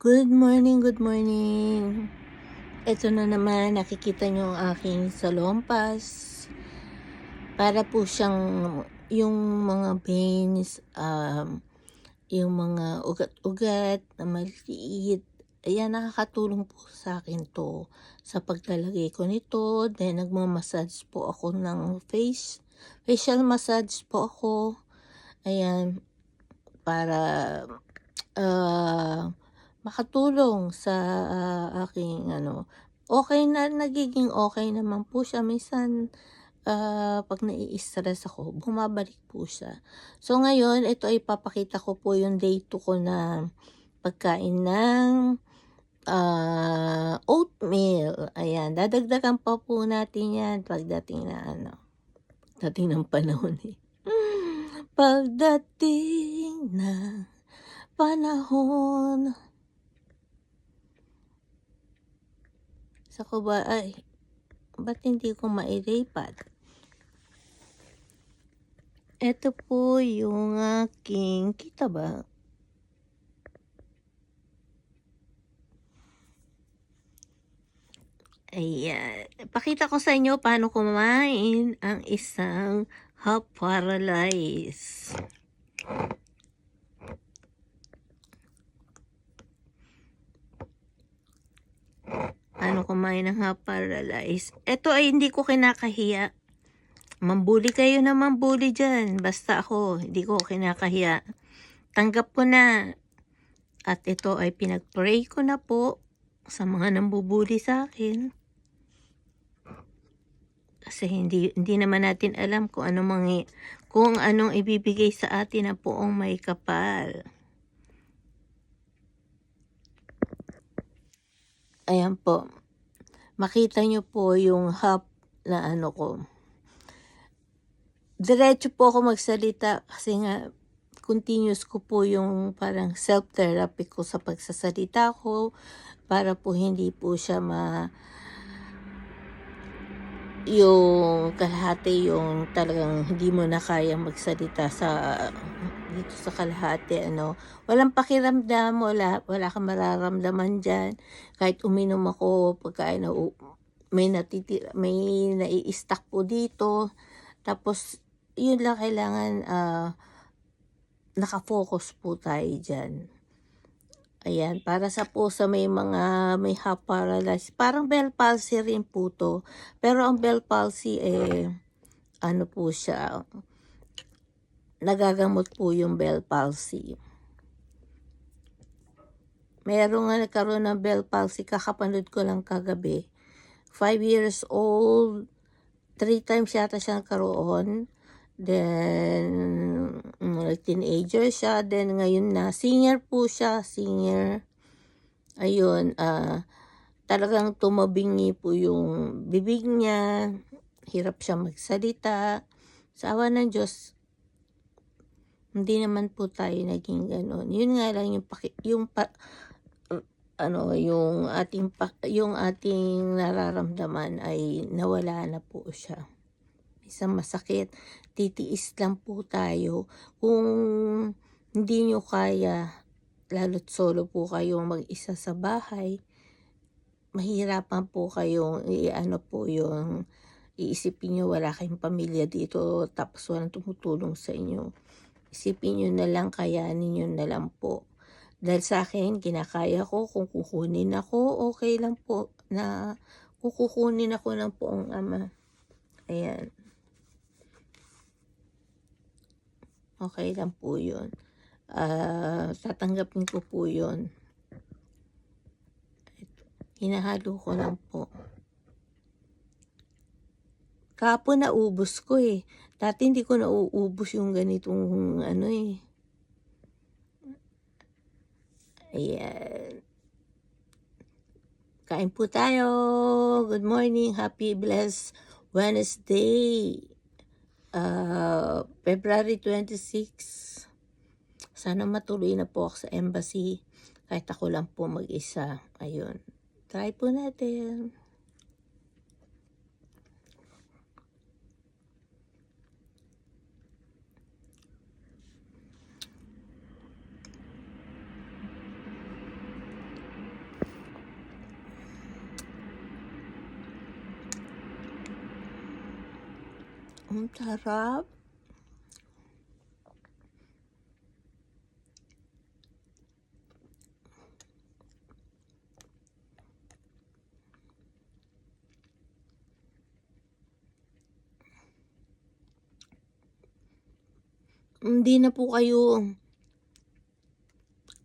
Good morning, good morning. Ito na naman, nakikita niyo ang aking salompas. Para po siyang yung mga veins, yung mga ugat-ugat na maliit. Ayan, nakakatulong po sa akin to sa paglalagay ko nito. Then, nagmamassage po ako ng facial massage po ako. Ayan, para makatulong sa aking nagiging okay naman po siya. Minsan, 'pag nai-stress ako, bumabalik po siya. So ngayon, ito ay ipapakita ko po yung day 2 ko na pagkain ng, oatmeal. Ayan, dadagdagan pa po natin 'yan pagdating ng panahon, eh. Pagdating ng panahon. Ba't hindi ko mailipat? Eto po yung aking kita ba? Ayan. Pakita ko sa inyo paano kumain ang isang half paralyzed. Paano kumain ng half paralyzed? Ito ay hindi ko kinakahiya. Mambuli kayo na mambuli dyan. Basta ako, hindi ko kinakahiya. Tanggap ko na. At ito ay pinag-pray ko na po sa mga nambubuli sa akin. Kasi hindi naman natin alam kung anong ibibigay sa atin ng Poong May Kapal. Ayan po. Makita nyo po yung half na ko. Diretso po ako magsalita kasi nga continuous ko po yung parang self-therapy ko sa pagsasalita ko para po hindi po siya yung kalahati, yung talagang hindi mo na kayang magsalita dito sa kalahati, walang pakiramdam, wala kang mararamdaman dyan. Kahit uminom ako, pagkain na may nai-stuck po dito. Tapos, yun lang kailangan, nakafocus po tayo dyan. Ayan, para sa may half paralyzed, parang Bell palsy rin po to. Pero ang Bell palsy, po siya, nagagamot po yung Bell palsy. Meron nga nagkaroon ng Bell palsy, kakapanood ko lang kagabi. 5 years old, 3 times yata siya nagkaroon. Then, teenager siya. Then, ngayon na, senior po siya, senior. Ayun, talagang tumabingi po yung bibig niya. Hirap siya magsalita. Sa awa ng Diyos, hindi naman po tayo naging gano'n. Yun nga lang yung ating nararamdaman ay nawala na po siya. Isang masakit, titiis lang po tayo. Kung hindi nyo kaya, lalo't solo po kayong mag-isa sa bahay, mahirapan po kayong yung iisipin nyo wala kayong pamilya dito tapos walang tumutulong sa inyo. Isipin nyo na lang, kayanin nyo na lang po. Dahil sa akin, kinakaya ko. Kung kukunin ako, okay lang po na kukunin ako ng Poong Ama. Ayan. Okay lang po yun. Tatanggapin ko po yun. Hinahalo ko lang po. Kahapon naubos ko eh. Dati hindi ko nauubos yung ganitong Ayan. Kain po tayo. Good morning. Happy blessed Wednesday. February 26. Sana matuloy na po ako sa embassy. Kahit ako lang po mag-isa. Ayun. Try po natin. Ang sarap. Hindi na po kayo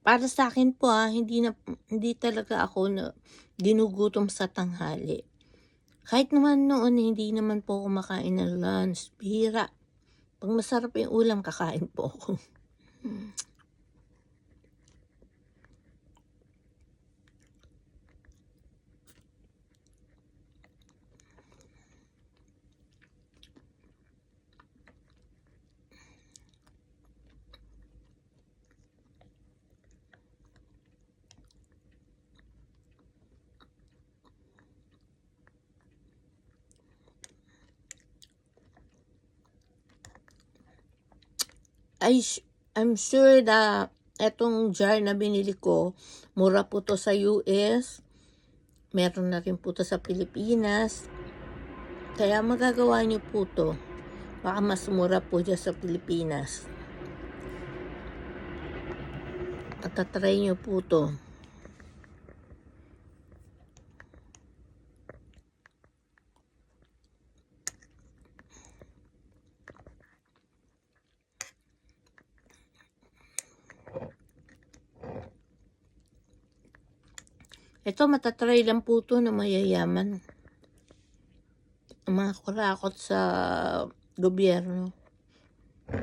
para sa akin po, hindi talaga ako na ginugutom sa tanghali. Kahit naman noon hindi naman po ako makain ng lunch, bihira. 'Pag masarap yung ulam kakain po ako. I'm sure na etong jar na binili ko, mura po 'to sa US, meron na rin po 'to sa Pilipinas, kaya magagawa niyo po 'to. Baka mas mura po diyan sa Pilipinas. Mata-try niyo po 'to. Ito mata-try lang po 'to ng mayayaman. Ang mga kurakot sa gobyerno.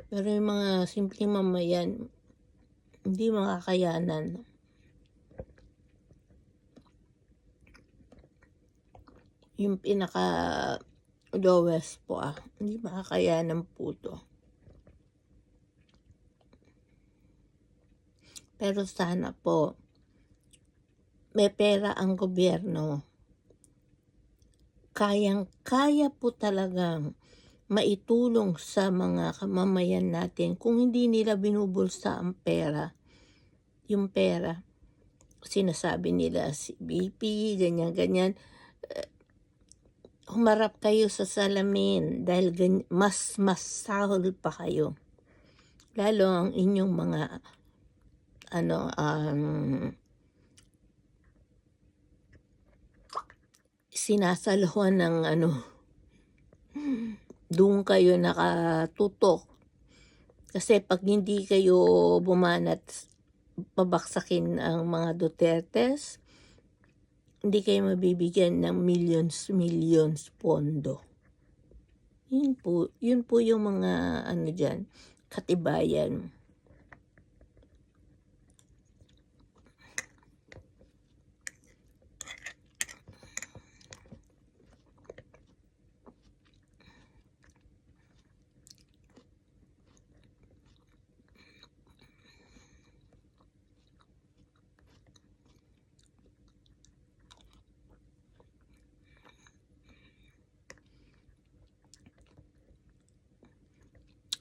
Pero yung mga simpleng mamayan, hindi makakayanan. Yung pinaka lowest po hindi makakayanan po 'to. Pero sana po, may pera ang gobyerno. Kayang-kaya po talagang maitulong sa mga mamamayan natin kung hindi nila binubulsa ang pera. Yung pera, sinasabi nila CBP, ganyan-ganyan. Humarap kayo sa salamin dahil mas sahol pa kayo. Lalo ang inyong mga sinasaluhan ng doon kayo nakatutok. Kasi pag hindi kayo bumanat, pabaksakin ang mga Dutertes, hindi kayo mabibigyan ng millions pondo. Yun po yung mga dyan, katibayan.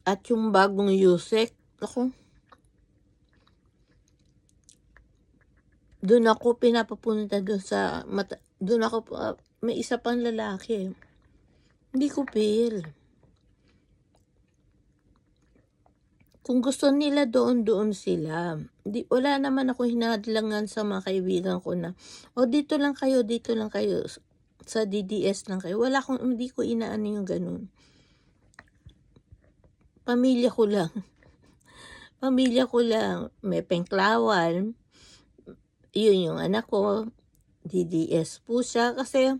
At yung bagong USEC, doon ako pinapapunta doon ako, may isa pang lalaki. Hindi ko feel. Kung gusto nila doon sila. Wala naman ako hinahadlangan sa mga kaibigan ko na, dito lang kayo, sa DDS lang kayo. Hindi ko inaano yung ganun. Pamilya ko lang. May Pengklawan. Yun yung anak ko. DDS po siya. Kasi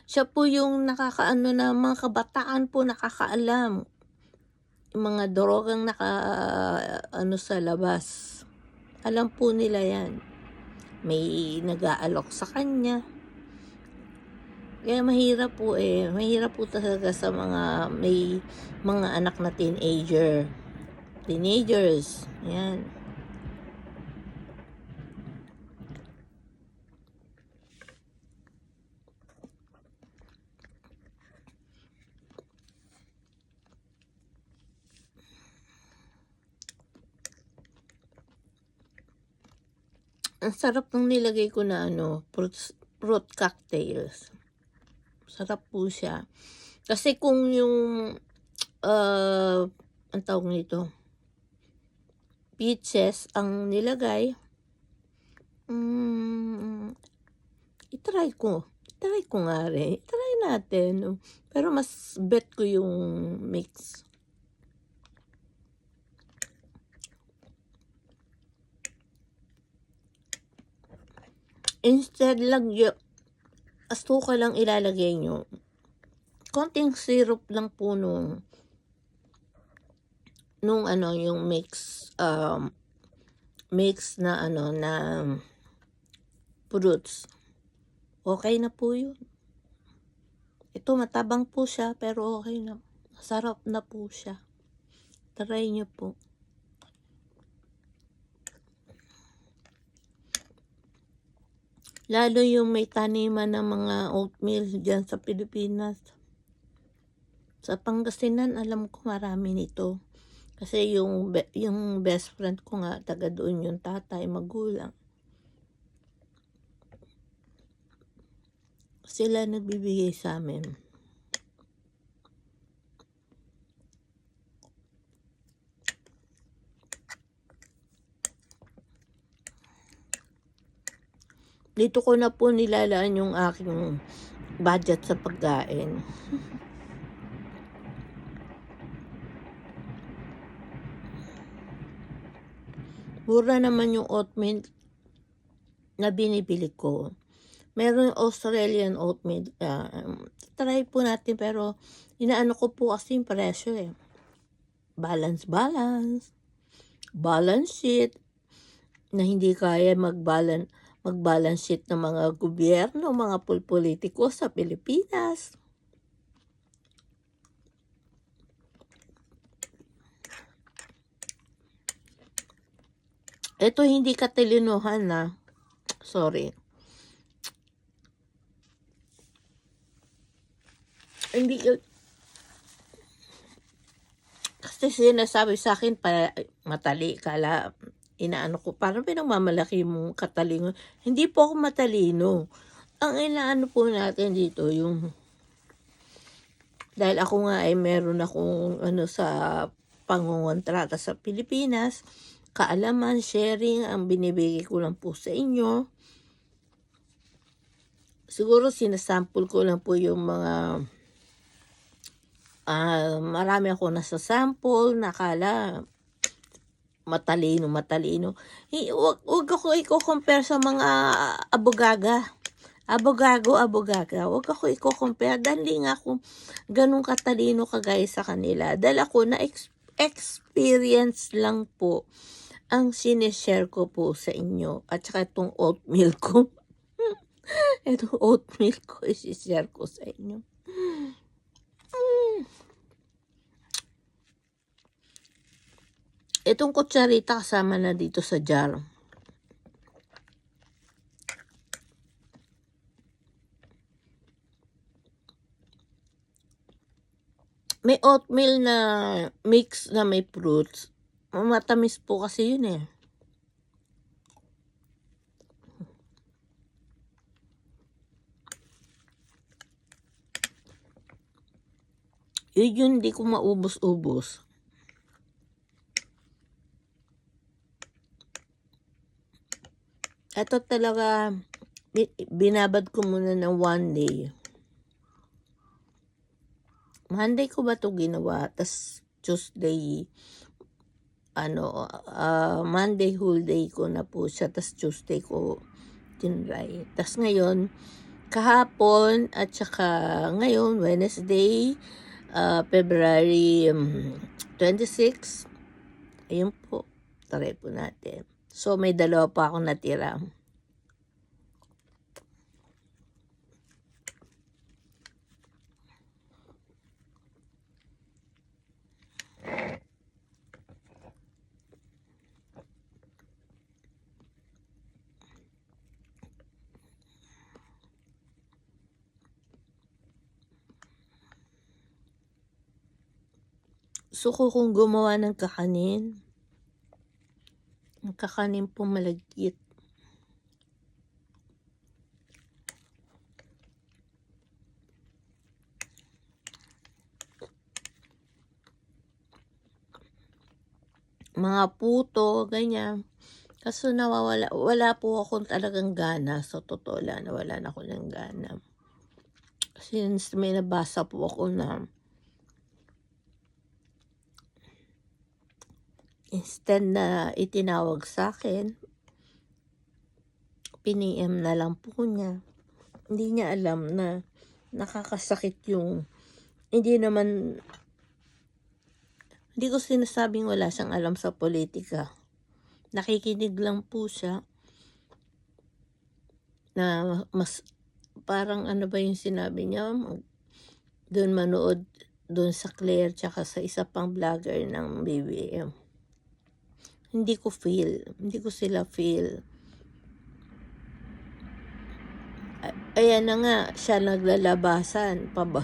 siya po yung nakakaano na mga kabataan po nakakaalam. Yung mga drogang sa labas. Alam po nila yan. May nag-aalok sa kanya. Kaya mahirap po Mahirap po talaga sa may mga anak na teenagers. Yan. Ang sarap ng nilagay ko na fruit cocktails. Sarap po siya. Kasi kung yung, ang tawag nito, peaches ang nilagay, i-try ko nga rin, i-try natin, no? Pero mas bet ko yung mix. Instead asukal lang ilalagay nyo. Konting syrup lang po nung yung mix na na fruits. Okay na po yun. Ito matabang po siya pero okay na. Sarap na po siya. Try nyo po. Lalo yung may taniman ng mga oatmeal dyan sa Pilipinas. Sa Pangasinan, alam ko marami nito. Kasi yung best friend ko nga, taga doon yung tatay, magulang. Sila nagbibigay sa amin. Dito ko na po nilalaan yung aking budget sa pagkain. Mura naman yung oatmeal na binibili ko. Meron yung Australian oatmeal. Try po natin pero inaano ko po kasi yung presyo eh. Balance sheet na hindi kaya mag-balance sheet ng mga gobyerno, mga politiko sa Pilipinas. Ito hindi katalinuhan na. Sorry. Hindi kasi sinasabi sa akin para matali kala inaano ko parang pinagmamalaki mong katalino. Hindi po ako matalino. Ang inaano po natin dito yung dahil ako nga ay meron akong sa pangungontrata sa Pilipinas, kaalaman, sharing ang binibigay ko lang po sa inyo. Siguro sinasample ko lang po yung mga marami ako nasa sample, nakala matalino. Huwag ako i-compare sa mga abogaga. Huwag ako i-compare. Dahil nga ako ganun katalino kagaya sa kanila. Dahil ako na experience lang po ang sinishare ko po sa inyo. At saka itong oatmeal ko. Itong oatmeal ko isi-share ko sa inyo. Itong kutsarita kasama na dito sa jar. May oatmeal na mix na may fruits. Matamis po kasi yun eh. Yun hindi ko maubos-ubos. Ito talaga, binabad ko muna ng 1 day. Monday ko ba ito ginawa? Tas Tuesday, Monday whole day ko na po siya. Tas Tuesday ko tinry. Tas ngayon, kahapon at saka ngayon, Wednesday, February 26. Ayun po, try po natin. So, may 2 pa akong natira. Suko kong gumawa ng kakanin. Ang kakanin po malagkit. mga puto, ganyan. Kaso wala po akong talagang gana, sa totoo lang, nawalan ako ng gana. Since may nabasa po ako na instead na itinawag sa akin, piniem na lang po niya. Hindi niya alam na nakakasakit yung, hindi ko sinasabing wala siyang alam sa politika. Nakikinig lang po siya na mas parang ano ba yung sinabi niya, doon manood doon sa Claire tsaka sa isa pang vlogger ng BBM. Hindi ko sila feel. Ayan na nga, siya naglalabasan pa ba?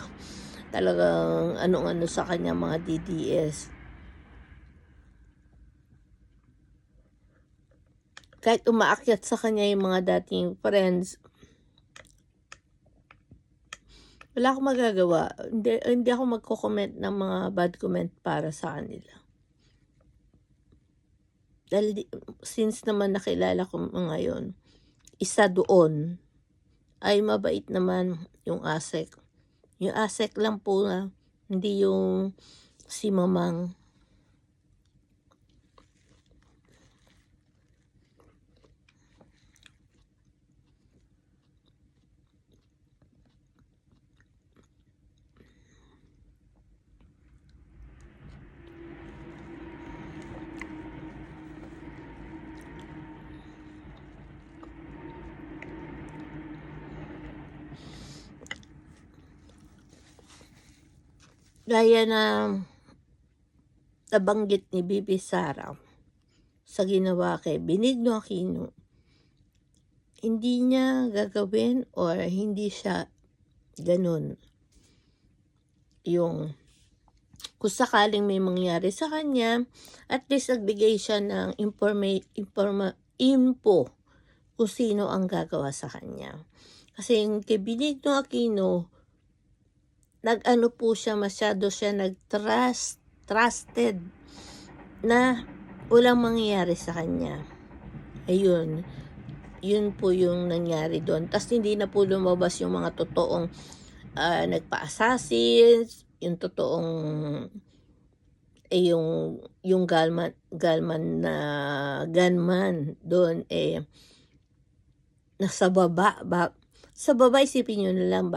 Talagang anong-ano sa kanya mga DDS. Kahit umaakyat sa kanya yung mga dating friends, wala akong magagawa. Hindi ako magko-comment ng mga bad comment para sa kanila. Dahil since naman nakilala ko ngayon, isa doon ay mabait naman yung ASEC. Yung ASEC lang po na, hindi yung si Mamang. Gaya na nabanggit ni Bibi Sara sa ginawa kay Benigno Aquino, hindi niya gagawin or hindi siya ganun. Yung kung sakaling may mangyari sa kanya, at least nagbigay siya ng info kung sino ang gagawa sa kanya. Kasi yung kay Benigno Aquino, nag-ano po siya, masyado siya trusted na walang mangyayari sa kanya. Ayun, yun po yung nangyari doon. Tas hindi na po lumabas yung mga totoong nagpa-assassin, yung totoong yung gunman doon nasa baba. Sa baba, isipin nyo na lang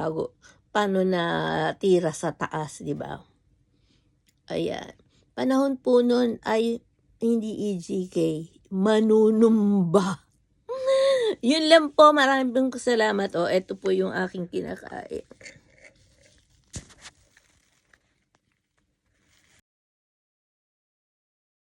paano na tira sa taas, di ba? Ayan. Panahon po nun ay hindi EGK, manunumba. Yun lang po, maraming salamat. Ito po yung aking kinakain.